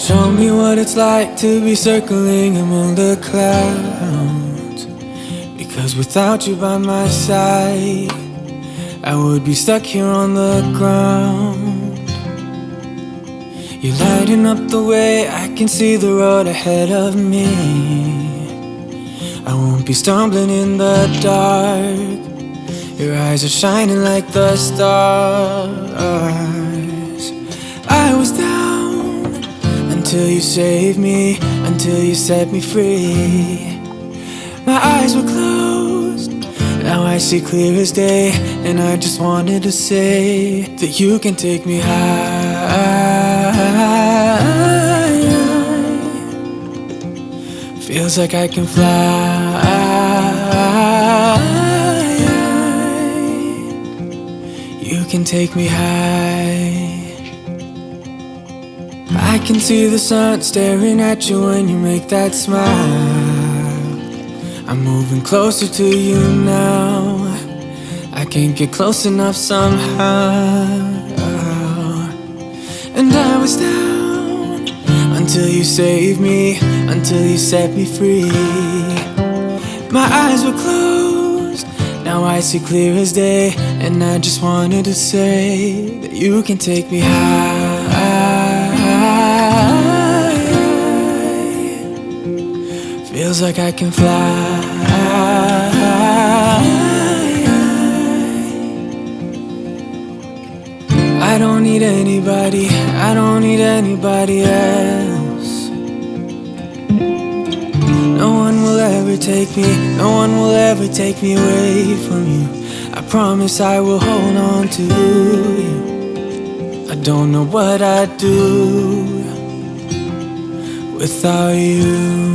Show me what it's like to be circling among the clouds. Because without you by my side, I would be stuck here on the ground. You're lighting up the way, I can see the road ahead of me. I won't be stumbling in the dark. Your eyes are shining like the stars. I was down until you saved me, until you set me free. My eyes were closed, now I see clear as day. And I just wanted to say that you can take me high. Feels like I can fly. You can take me high. I can see the sun staring at you when you make that smile. I'm moving closer to you now. I can't get close enough somehow. And I was down until you saved me, until you set me free. My eyes were closed, now I see clear as day. And I just wanted to say that you can take me high. Feels like I can fly. I don't need anybody, I don't need anybody else. No one will ever take me, no one will ever take me away from you. I promise I will hold on to you. I don't know what I'd do without you.